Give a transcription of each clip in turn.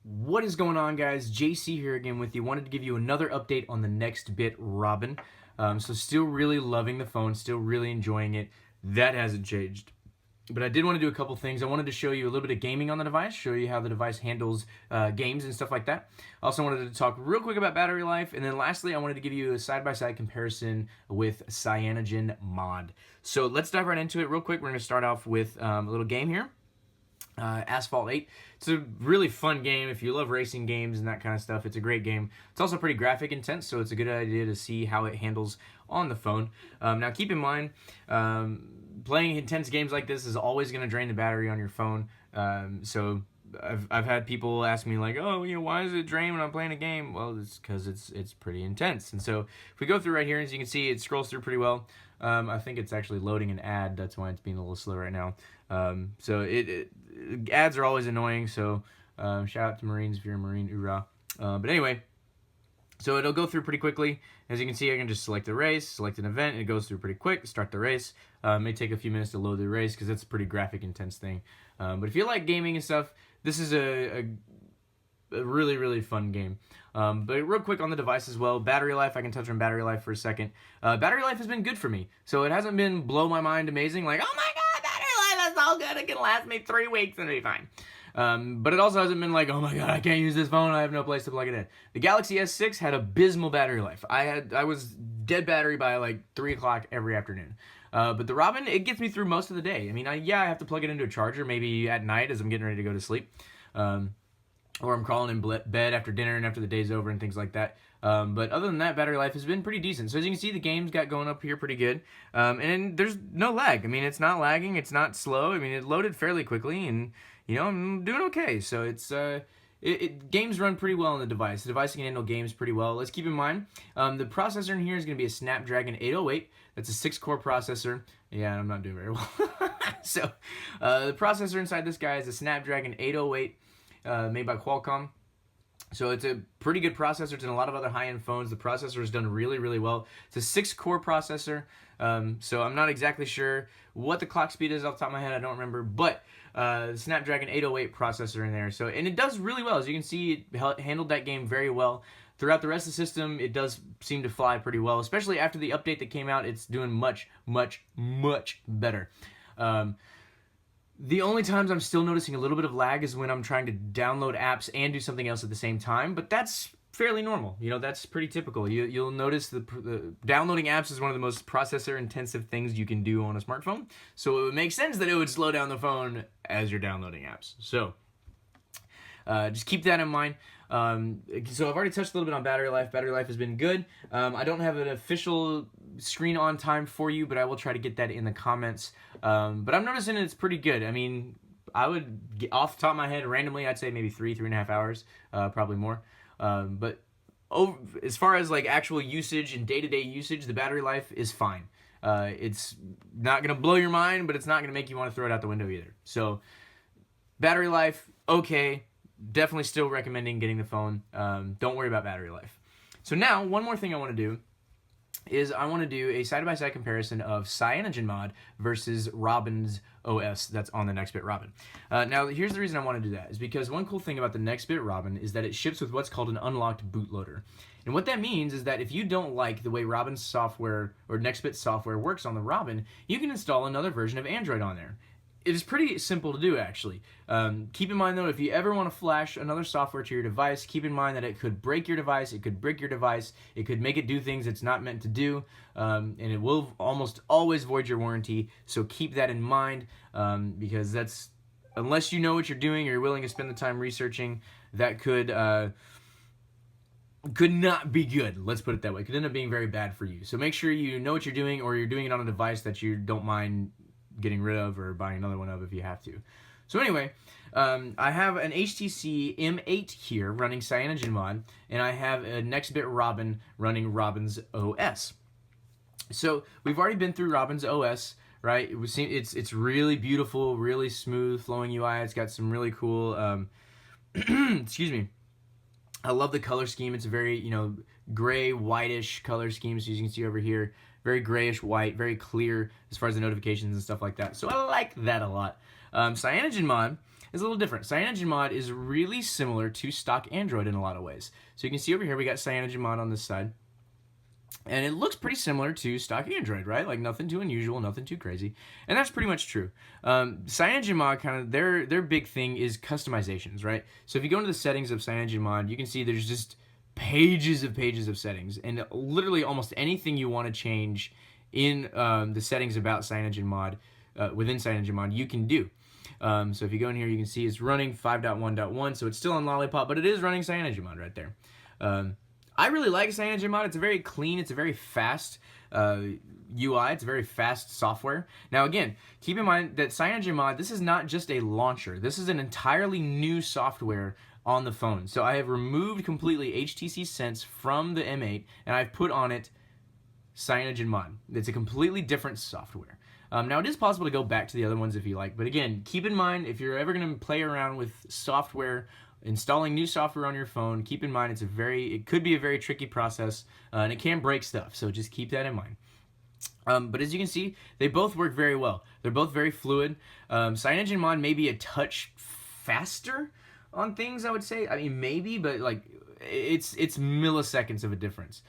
What is going on, guys? JC here again with you. Wanted to give you another update on the Nextbit Robin. So still really loving the phone, still really enjoying it. That hasn't changed. But I did want to do a couple things. I wanted to show you a little bit of gaming on the device, show you how the device handles games and stuff like that. Also wanted to talk real quick about battery life. And then lastly, I wanted to give you a side-by-side comparison with CyanogenMod. So let's dive right into it real quick. We're going to start off with a little game here. Asphalt 8. It's a really fun game. If you love racing games and that kind of stuff, it's a great game. It's also pretty graphic intense, so it's a good idea to see how it handles on the phone. Now keep in mind, playing intense games like this is always going to drain the battery on your phone. So I've had people ask me like, oh, why does it drain when I'm playing a game? Well, it's because it's pretty intense. And so if we go through right here, as you can see, it scrolls through pretty well. I think it's actually loading an ad. That's why it's being a little slow right now. So ads are always annoying. So shout out to Marines if you're a Marine, hoorah. But anyway, so it'll go through pretty quickly. As you can see, I can just select a race, select an event, and it goes through pretty quick. Start the race. It may take a few minutes to load the race because it's a pretty graphic intense thing. But if you like gaming and stuff, this is a really, really fun game. But real quick on the device as well, battery life, I can touch on battery life for a second. Battery life has been good for me. So it hasn't been blow my mind amazing, like, oh my god, battery life is so good, it can last me 3 weeks and it'll be fine. But it also hasn't been like, oh my god, I can't use this phone, I have no place to plug it in. The Galaxy S6 had abysmal battery life. I was dead battery by like 3 o'clock every afternoon. But the Robin, it gets me through most of the day. I mean, I have to plug it into a charger maybe at night as I'm getting ready to go to sleep. Or I'm crawling in bed after dinner and after the day's over and things like that. But other than that, battery life has been pretty decent. So as you can see, the game's got going up here pretty good. And there's no lag. I mean, it's not lagging. It's not slow. I mean, it loaded fairly quickly, and, I'm doing okay. So it's... games run pretty well on the device. The device can handle games pretty well. Let's keep in mind, the processor in here is going to be a Snapdragon 808. That's a 6-core processor. Yeah, I'm not doing very well. So, the processor inside this guy is a Snapdragon 808 made by Qualcomm. So it's a pretty good processor. It's in a lot of other high-end phones. The processor is done really, really well. It's a 6-core processor. So I'm not exactly sure what the clock speed is off the top of my head. I don't remember. But the Snapdragon 808 processor in there. So, and it does really well. As you can see, it handled that game very well. Throughout the rest of the system, it does seem to fly pretty well. Especially after the update that came out, it's doing much, much, much better. The only times I'm still noticing a little bit of lag is when I'm trying to download apps and do something else at the same time, but that's fairly normal. That's pretty typical. You'll notice the downloading apps is one of the most processor-intensive things you can do on a smartphone, so it would make sense that it would slow down the phone as you're downloading apps. So just keep that in mind. So I've already touched a little bit on battery life. Battery life has been good. I don't have an official screen on time for you, but I will try to get that in the comments. But I'm noticing it's pretty good. I mean, I would, off the top of my head, randomly, I'd say maybe 3.5 hours, probably more. But as far as like actual usage and day-to-day usage, the battery life is fine. It's not going to blow your mind, but it's not going to make you want to throw it out the window either. So battery life, okay. Definitely still recommending getting the phone. Don't worry about battery life. So now, one more thing I want to do is I want to do a side-by-side comparison of CyanogenMod versus Robin's OS that's on the Nextbit Robin. Now, here's the reason I want to do that, is because one cool thing about the Nextbit Robin is that it ships with what's called an unlocked bootloader. And what that means is that if you don't like the way Robin's software or Nextbit software works on the Robin, you can install another version of Android on there. It is pretty simple to do, actually. Keep in mind, though, if you ever want to flash another software to your device, keep in mind that it could break your device, it could brick your device, it could make it do things it's not meant to do, and it will almost always void your warranty. So keep that in mind, because that's, unless you know what you're doing or you're willing to spend the time researching, that could not be good. Let's put it that way. It could end up being very bad for you. So make sure you know what you're doing, or you're doing it on a device that you don't mind getting rid of or buying another one of if you have to. So anyway, I have an HTC M8 here running CyanogenMod, and I have a Nextbit Robin running Robin's OS. So we've already been through Robin's OS, right? It's really beautiful, really smooth flowing UI. It's got some really cool, excuse me. I love the color scheme. It's a very, gray, whitish color scheme, so you can see over here. Very grayish white, very clear as far as the notifications and stuff like that. So I like that a lot. CyanogenMod is a little different. CyanogenMod is really similar to stock Android in a lot of ways. So you can see over here we got CyanogenMod on this side. And it looks pretty similar to stock Android, right? Like nothing too unusual, nothing too crazy. And that's pretty much true. CyanogenMod, kind of their big thing is customizations, right? So if you go into the settings of CyanogenMod, you can see there's just pages of settings. And literally almost anything you want to change in the settings about CyanogenMod, within CyanogenMod, you can do. So if you go in here, you can see it's running 5.1.1, so it's still on Lollipop, but it is running CyanogenMod right there. I really like CyanogenMod. It's a very clean, it's a very fast UI, it's a very fast software. Now again, keep in mind that CyanogenMod, this is not just a launcher. This is an entirely new software on the phone. So I have removed completely HTC Sense from the M8, and I've put on it CyanogenMod. It's a completely different software. Now it is possible to go back to the other ones if you like, but again, keep in mind if you're ever going to play around with software, installing new software on your phone, keep in mind it could be a very tricky process, and it can break stuff, so just keep that in mind. But as you can see, they both work very well. They're both very fluid. CyanogenMod may be a touch faster on things, I would say. I mean, maybe, but like it's milliseconds of a difference.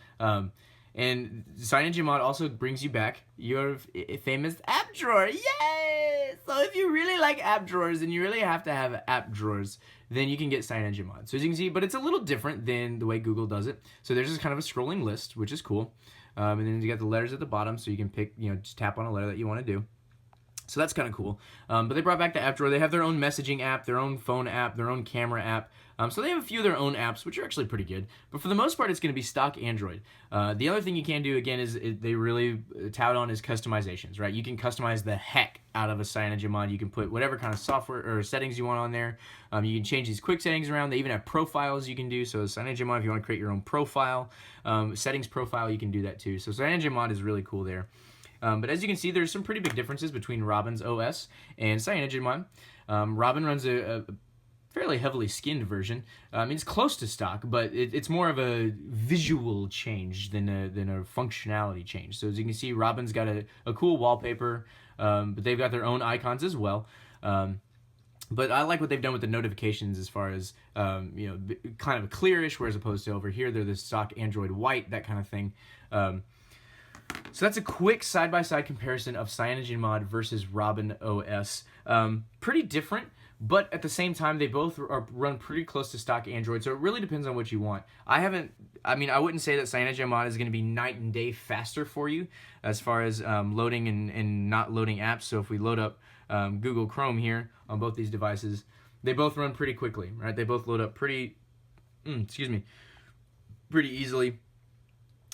And CyanogenMod also brings you back your famous app drawer. Yay! So if you really like app drawers and you really have to have app drawers, then you can get CyanogenMod. So as you can see, but it's a little different than the way Google does it. So there's just kind of a scrolling list, which is cool. And then you got the letters at the bottom, so you can pick, just tap on a letter that you want to do. So that's kind of cool. But they brought back the app drawer. They have their own messaging app, their own phone app, their own camera app. So they have a few of their own apps, which are actually pretty good. But for the most part, it's going to be stock Android. The other thing you can do, again, is they really tout on is customizations, right? You can customize the heck out of a CyanogenMod. You can put whatever kind of software or settings you want on there. You can change these quick settings around. They even have profiles you can do. So CyanogenMod, if you want to create your own profile, settings profile, you can do that too. So CyanogenMod is really cool there. But as you can see, there's some pretty big differences between Robin's OS and CyanogenMod. Robin runs a fairly heavily skinned version. It's close to stock, but it's more of a visual change than a functionality change. So as you can see, Robin's got a cool wallpaper, but they've got their own icons as well. But I like what they've done with the notifications as far as, kind of a clearish, whereas opposed to over here, they're the stock Android white, that kind of thing. So that's a quick side-by-side comparison of CyanogenMod versus Robin OS. Pretty different, but at the same time, they both run pretty close to stock Android, so it really depends on what you want. I wouldn't say that CyanogenMod is going to be night and day faster for you as far as loading and not loading apps. So if we load up Google Chrome here on both these devices, they both run pretty quickly, right? They both load up pretty easily.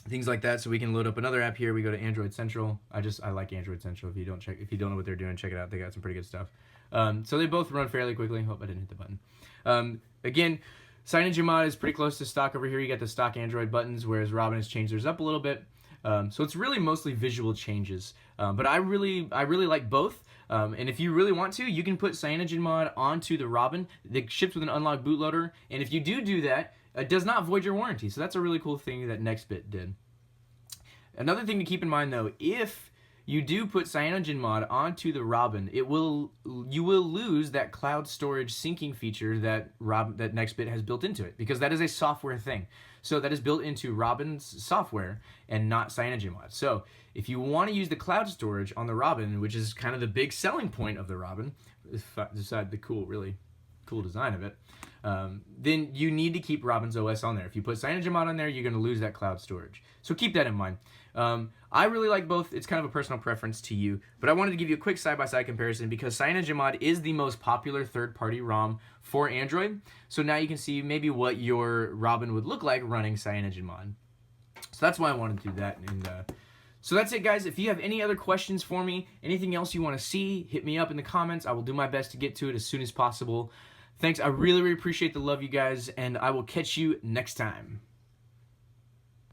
Things like that, so we can load up another app here. We go to Android Central. I like Android Central. If you don't know what they're doing, check it out. They got some pretty good stuff. So they both run fairly quickly. Hope I didn't hit the button. Again, CyanogenMod is pretty close to stock over here. You got the stock Android buttons, whereas Robin has changed theirs up a little bit. So it's really mostly visual changes. But I really like both. And if you really want to, you can put CyanogenMod onto the Robin. It ships with an unlocked bootloader. And if you do that, it does not void your warranty. So that's a really cool thing that Nextbit did. Another thing to keep in mind, though, if you do put CyanogenMod onto the Robin, you will lose that cloud storage syncing feature that Nextbit has built into it, because that is a software thing. So that is built into Robin's software and not CyanogenMod. So if you want to use the cloud storage on the Robin, which is kind of the big selling point of the Robin, aside the really cool design of it, then you need to keep Robin's OS on there. If you put CyanogenMod on there, you're going to lose that cloud storage. So keep that in mind. I really like both. It's kind of a personal preference to you, but I wanted to give you a quick side-by-side comparison because CyanogenMod is the most popular third-party ROM for Android. So now you can see maybe what your Robin would look like running CyanogenMod. So that's why I wanted to do that. And so that's it, guys. If you have any other questions for me, anything else you want to see, hit me up in the comments. I will do my best to get to it as soon as possible. Thanks. I really appreciate the love, you guys, and I will catch you next time.